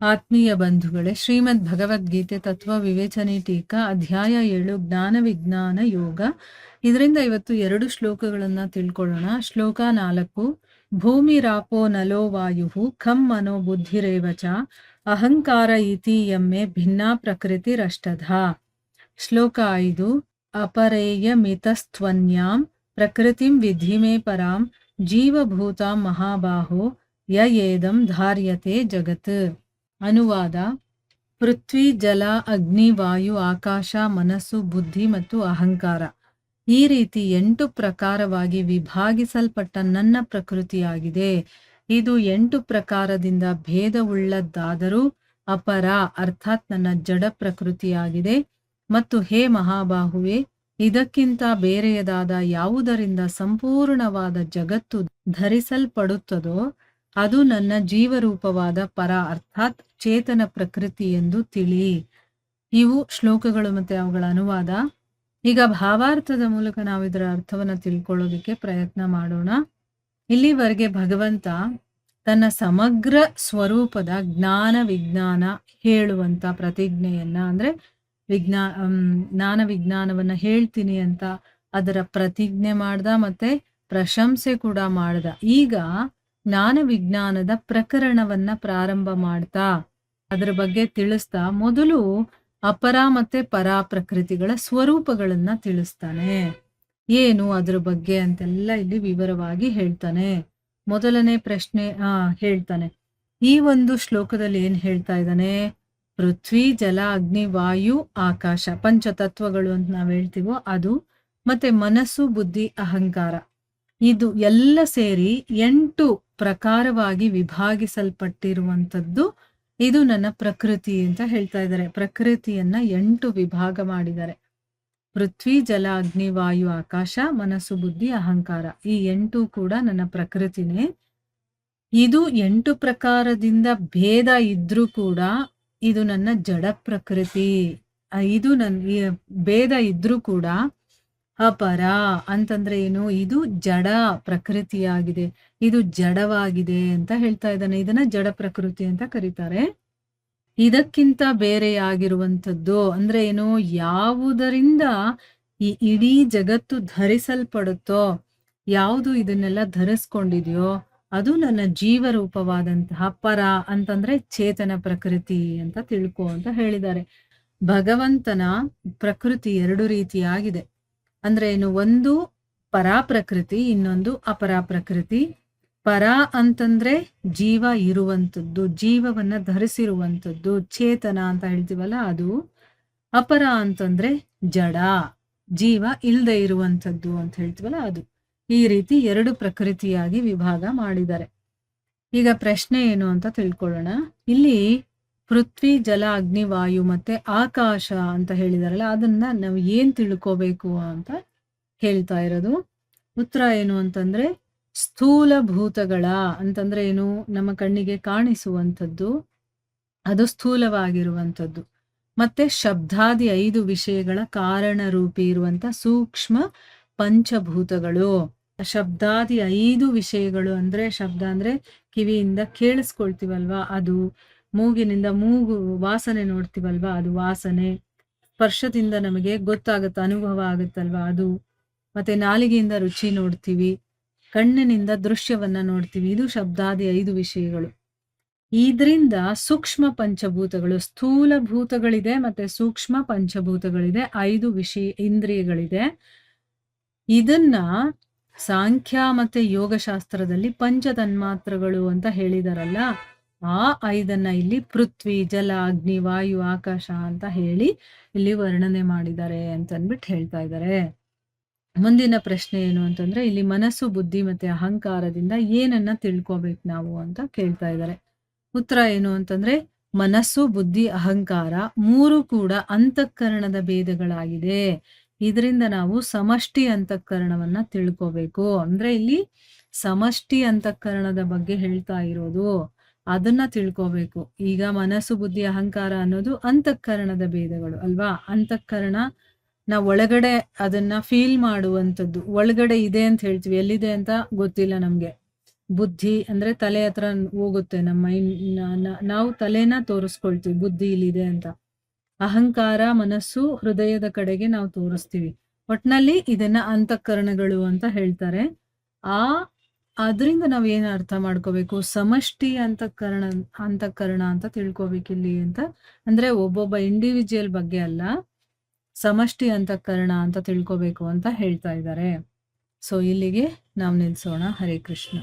ಆತ್ಮೀಯ ಬಂಧುಗಳೇ, ಶ್ರೀಮದ್ ಭಗವದ್ಗೀತೆ ತತ್ವ ವಿವೇಚನೆ ಟೀಕಾ ಅಧ್ಯಾಯ 7 ಜ್ಞಾನ ವಿಜ್ಞಾನ ಯೋಗ. ಇದರಿಂದ ಇವತ್ತು 2 ಶ್ಲೋಕಗಳನ್ನ ತಿಳ್ಕೊಳ್ಳೋಣ. ಶ್ಲೋಕ 4. ಭೂಮಿರಾಪೋ ನಲೋ ವಾಯು ಖಂ ಮನೋ ಬುದ್ಧಿರೇವಚ ಅಹಂಕಾರ ಇತಿ ಯಮ್ಮೆ ಭಿನ್ನಾ ಪ್ರಕೃತಿರಷ್ಟಧ. ಶ್ಲೋಕ 5. ಅಪರೇಯ ಮಿತಸ್ತ್ವನ್ಯಾಂ ಪ್ರಕೃತಿಂ ವಿಧಿ ಮೇ ಪರಾಂ ಜೀವಭೂತಾಂ ಮಹಾಬಾಹೋ ಯಯೇದಂ ಧಾರ್ಯತೆ ಜಗತ್. ಅನುವಾದ: ಪೃಥ್ವಿ, ಜಲ, ಅಗ್ನಿ, ವಾಯು, ಆಕಾಶ, ಮನಸ್ಸು, ಬುದ್ಧಿ ಮತ್ತು ಅಹಂಕಾರ ಈ ರೀತಿ 8 ಪ್ರಕಾರವಾಗಿ ವಿಭಾಗಿಸಲ್ಪಟ್ಟ ನನ್ನ ಪ್ರಕೃತಿಯಾಗಿದೆ. ಇದು 8 ಪ್ರಕಾರದಿಂದ ಭೇದವುಳ್ಳದ್ದಾದರೂ ಅಪರ ಅರ್ಥಾತ್ ನನ್ನ ಜಡ ಪ್ರಕೃತಿಯಾಗಿದೆ. ಮತ್ತು ಹೇ ಮಹಾಬಾಹುವೆ, ಇದಕ್ಕಿಂತ ಬೇರೆಯದಾದ ಯಾವುದರಿಂದ ಸಂಪೂರ್ಣವಾದ ಜಗತ್ತು ಧರಿಸಲ್ಪಡುತ್ತದೋ ಅದು ನನ್ನ ಜೀವರೂಪವಾದ ಪರ ಅರ್ಥಾತ್ ಚೇತನ ಪ್ರಕೃತಿ ಎಂದು ತಿಳಿ. ಇವು ಶ್ಲೋಕಗಳು ಮತ್ತೆ ಅವುಗಳ ಅನುವಾದ. ಈಗ ಭಾವಾರ್ಥದ ಮೂಲಕ ನಾವು ಇದರ ಅರ್ಥವನ್ನ ತಿಳ್ಕೊಳ್ಳೋದಕ್ಕೆ ಪ್ರಯತ್ನ ಮಾಡೋಣ. ಇಲ್ಲಿವರೆಗೆ ಭಗವಂತ ತನ್ನ ಸಮಗ್ರ ಸ್ವರೂಪದ ಜ್ಞಾನ ವಿಜ್ಞಾನ ಹೇಳುವಂತ ಪ್ರತಿಜ್ಞೆಯನ್ನ ಅಂದ್ರೆ ಜ್ಞಾನ ವಿಜ್ಞಾನವನ್ನ ಹೇಳ್ತೀನಿ ಅಂತ ಅದರ ಪ್ರತಿಜ್ಞೆ ಮಾಡ್ದ, ಮತ್ತೆ ಪ್ರಶಂಸೆ ಕೂಡ ಮಾಡ್ದ. ಈಗ ಜ್ಞಾನ ವಿಜ್ಞಾನದ ಪ್ರಕರಣವನ್ನ ಪ್ರಾರಂಭ ಮಾಡ್ತಾ ಅದರ ಬಗ್ಗೆ ತಿಳಿಸ್ತಾ ಮೊದಲು ಅಪರ ಮತ್ತೆ ಪರ ಪ್ರಕೃತಿಗಳ ಸ್ವರೂಪಗಳನ್ನ ತಿಳಿಸ್ತಾನೆ. ಏನು ಅದ್ರ ಬಗ್ಗೆ ಅಂತೆಲ್ಲ ಇಲ್ಲಿ ವಿವರವಾಗಿ ಹೇಳ್ತಾನೆ. ಮೊದಲನೇ ಪ್ರಶ್ನೆ ಹೇಳ್ತಾನೆ. ಈ ಒಂದು ಶ್ಲೋಕದಲ್ಲಿ ಏನ್ ಹೇಳ್ತಾ ಇದ್ದಾನೆ? ಪೃಥ್ವಿ, ಜಲ, ಅಗ್ನಿ, ವಾಯು, ಆಕಾಶ ಪಂಚತತ್ವಗಳು ಅಂತ ನಾವ್ ಹೇಳ್ತೀವೋ ಅದು, ಮತ್ತೆ ಮನಸ್ಸು, ಬುದ್ಧಿ, ಅಹಂಕಾರ ಇದು ಎಲ್ಲ ಸೇರಿ 8 ಪ್ರಕಾರವಾಗಿ ವಿಭಾಗಿಸಲ್ಪಟ್ಟಿರುವಂಥದ್ದು ಇದು ನನ್ನ ಪ್ರಕೃತಿ ಅಂತ ಹೇಳ್ತಾ ಇದ್ದಾರೆ. ಪ್ರಕೃತಿಯನ್ನ 8 ವಿಭಾಗ ಮಾಡಿದ್ದಾರೆ. ಪೃಥ್ವಿ, ಜಲ, ಅಗ್ನಿ, ವಾಯು, ಆಕಾಶ, ಮನಸ್ಸು, ಬುದ್ಧಿ, ಅಹಂಕಾರ ಈ 8 ಕೂಡ ನನ್ನ ಪ್ರಕೃತಿನೇ. ಇದು 8 ಪ್ರಕಾರದಿಂದ ಭೇದ ಇದ್ರೂ ಕೂಡ ಇದು ನನ್ನ ಜಡ ಪ್ರಕೃತಿ. ಇದು ನನ್ನ ಭೇದ ಇದ್ರೂ ಕೂಡ ಅಪರ ಅಂತಂದ್ರೆ ಏನು? ಇದು ಜಡ ಪ್ರಕೃತಿಯಾಗಿದೆ, ಇದು ಜಡವಾಗಿದೆ ಅಂತ ಹೇಳ್ತಾ ಇದ್ದಾನೆ. ಇದನ್ನ ಜಡ ಪ್ರಕೃತಿ ಅಂತ ಕರೀತಾರೆ. ಇದಕ್ಕಿಂತ ಬೇರೆಯಾಗಿರುವಂಥದ್ದು ಅಂದ್ರೆ ಏನು? ಯಾವುದರಿಂದ ಈ ಇಡೀ ಜಗತ್ತು ಧರಿಸಲ್ಪಡುತ್ತೋ, ಯಾವುದು ಇದನ್ನೆಲ್ಲ ಧರಿಸ್ಕೊಂಡಿದೆಯೋ ಅದು ನನ್ನ ಜೀವರೂಪವಾದಂತಹ ಪರ ಅಂತಂದ್ರೆ ಚೇತನ ಪ್ರಕೃತಿ ಅಂತ ತಿಳ್ಕೊ ಅಂತ ಹೇಳಿದ್ದಾರೆ. ಭಗವಂತನ ಪ್ರಕೃತಿ 2 ರೀತಿಯಾಗಿದೆ. ಅಂದ್ರೆ ಏನು? ಒಂದು ಪರಾ ಪ್ರಕೃತಿ, ಇನ್ನೊಂದು ಅಪರಾ ಪ್ರಕೃತಿ. ಪರ ಅಂತಂದ್ರೆ ಜೀವ ಇರುವಂಥದ್ದು, ಜೀವವನ್ನ ಧರಿಸಿರುವಂಥದ್ದು, ಚೇತನ ಅಂತ ಹೇಳ್ತೀವಲ್ಲ ಅದು. ಅಪರ ಅಂತಂದ್ರೆ ಜಡ, ಜೀವ ಇಲ್ದೆ ಇರುವಂಥದ್ದು ಅಂತ ಹೇಳ್ತೀವಲ್ಲ ಅದು. ಈ ರೀತಿ 2 ಪ್ರಕೃತಿಯಾಗಿ ವಿಭಾಗ ಮಾಡಿದ್ದಾರೆ. ಈಗ ಪ್ರಶ್ನೆ ಏನು ಅಂತ ತಿಳ್ಕೊಳ್ಳೋಣ. ಇಲ್ಲಿ ಪೃಥ್ವಿ, ಜಲ, ಅಗ್ನಿ, ವಾಯು ಮತ್ತೆ ಆಕಾಶ ಅಂತ ಹೇಳಿದಾರಲ್ಲ, ಅದನ್ನ ನಾವು ಏನ್ ತಿಳ್ಕೋಬೇಕು ಅಂತ ಹೇಳ್ತಾ ಇರೋದು. ಉತ್ತರ ಏನು ಅಂತಂದ್ರೆ ಸ್ಥೂಲ ಭೂತಗಳ ಅಂತಂದ್ರೆ ಏನು? ನಮ್ಮ ಕಣ್ಣಿಗೆ ಕಾಣಿಸುವಂಥದ್ದು, ಅದು ಸ್ಥೂಲವಾಗಿರುವಂಥದ್ದು. ಮತ್ತೆ ಶಬ್ದಾದಿ 5 ವಿಷಯಗಳ ಕಾರಣ ರೂಪಿ ಇರುವಂತ ಸೂಕ್ಷ್ಮ ಪಂಚಭೂತಗಳು. ಶಬ್ದಾದಿ 5 ವಿಷಯಗಳು ಅಂದ್ರೆ, ಶಬ್ದ ಅಂದ್ರೆ ಕಿವಿಯಿಂದ ಕೇಳಿಸ್ಕೊಳ್ತೀವಲ್ವಾ ಅದು, ಮೂಗಿನಿಂದ ಮೂಗು ವಾಸನೆ ನೋಡ್ತೀವಲ್ವಾ ಅದು ವಾಸನೆ, ಸ್ಪರ್ಶದಿಂದ ನಮಗೆ ಗೊತ್ತಾಗತ್ತ ಅನುಭವ ಆಗುತ್ತಲ್ವಾ ಅದು, ಮತ್ತೆ ನಾಲಿಗೆಯಿಂದ ರುಚಿ ನೋಡ್ತೀವಿ, ಕಣ್ಣಿನಿಂದ ದೃಶ್ಯವನ್ನ ನೋಡ್ತೀವಿ. ಇದು ಶಬ್ದಾದಿ 5 ವಿಷಯಗಳು. ಇದರಿಂದ ಸೂಕ್ಷ್ಮ ಪಂಚಭೂತಗಳು, ಸ್ಥೂಲ ಭೂತಗಳಿದೆ ಮತ್ತೆ ಸೂಕ್ಷ್ಮ ಪಂಚಭೂತಗಳಿದೆ, 5 ವಿಷಯ ಇಂದ್ರಿಯಗಳಿದೆ. ಇದನ್ನ ಸಾಂಖ್ಯ ಮತ್ತೆ ಯೋಗಶಾಸ್ತ್ರದಲ್ಲಿ ಪಂಚತನ್ಮಾತ್ರಗಳು ಅಂತ ಹೇಳಿದಾರಲ್ಲ, ಆ 5 ಇಲ್ಲಿ ಪೃಥ್ವಿ, ಜಲ, ಅಗ್ನಿ, ವಾಯು, ಆಕಾಶ ಅಂತ ಹೇಳಿ ಇಲ್ಲಿ ವರ್ಣನೆ ಮಾಡಿದ್ದಾರೆ ಅಂತ ಅಂದ್ಬಿಟ್ಟು ಹೇಳ್ತಾ ಇದ್ದಾರೆ. ಮುಂದಿನ ಪ್ರಶ್ನೆ ಏನು ಅಂತಂದ್ರೆ, ಇಲ್ಲಿ ಮನಸ್ಸು, ಬುದ್ಧಿ ಮತ್ತೆ ಅಹಂಕಾರದಿಂದ ಏನನ್ನ ತಿಳ್ಕೊಬೇಕು ನಾವು ಅಂತ ಕೇಳ್ತಾ ಇದ್ದಾರೆ. ಉತ್ತರ ಏನು ಅಂತಂದ್ರೆ, ಮನಸ್ಸು, ಬುದ್ಧಿ, ಅಹಂಕಾರ 3 ಕೂಡ ಅಂತಃಕರಣದ ಭೇದಗಳಾಗಿದೆ. ಇದರಿಂದ ನಾವು ಸಮಷ್ಟಿ ಅಂತಃಕರಣವನ್ನ ತಿಳ್ಕೋಬೇಕು. ಅಂದ್ರೆ ಇಲ್ಲಿ ಸಮಷ್ಟಿ ಅಂತಃಕರಣದ ಬಗ್ಗೆ ಹೇಳ್ತಾ ಇರೋದು, ಅದನ್ನ ತಿಳ್ಕೋಬೇಕು. ಈಗ ಮನಸ್ಸು, ಬುದ್ಧಿ, ಅಹಂಕಾರ ಅನ್ನೋದು ಅಂತಃಕರಣದ ಭೇದಗಳು ಅಲ್ವಾ. ಅಂತಃಕರಣ ನಾವು ಒಳಗಡೆ ಅದನ್ನ ಫೀಲ್ ಮಾಡುವಂಥದ್ದು, ಒಳಗಡೆ ಇದೆ ಅಂತ ಹೇಳ್ತೀವಿ, ಎಲ್ಲಿದೆ ಅಂತ ಗೊತ್ತಿಲ್ಲ ನಮ್ಗೆ. ಬುದ್ಧಿ ಅಂದ್ರೆ ತಲೆ ಹತ್ರ ಹೋಗುತ್ತೆ ನಮ್ಮ ನಾವು ತಲೆನ ತೋರಿಸ್ಕೊಳ್ತೀವಿ ಬುದ್ಧಿ ಇಲ್ಲಿದೆ ಅಂತ. ಅಹಂಕಾರ ಮನಸ್ಸು ಹೃದಯದ ಕಡೆಗೆ ನಾವು ತೋರಿಸ್ತೀವಿ. ಒಟ್ನಲ್ಲಿ ಇದನ್ನ ಅಂತಃಕರಣಗಳು ಅಂತ ಹೇಳ್ತಾರೆ. ಅದರಿಂದ ನಾವ್ ಏನ್ ಅರ್ಥ ಮಾಡ್ಕೋಬೇಕು, ಸಮಷ್ಟಿ ಅಂತಃಕರಣ ಅಂತ ತಿಳ್ಕೊಬೇಕಿಲ್ಲಿ ಅಂತ. ಅಂದ್ರೆ ಒಬ್ಬೊಬ್ಬ ಇಂಡಿವಿಜುವಲ್ ಬಗ್ಗೆ ಅಲ್ಲ, ಸಮಷ್ಟಿ ಅಂತಃಕರಣ ಅಂತ ತಿಳ್ಕೊಬೇಕು ಅಂತ ಹೇಳ್ತಾ ಇದ್ದಾರೆ. ಸೊ ಇಲ್ಲಿಗೆ ನಾವು ನಿಲ್ಸೋಣ. ಹರೇ ಕೃಷ್ಣ.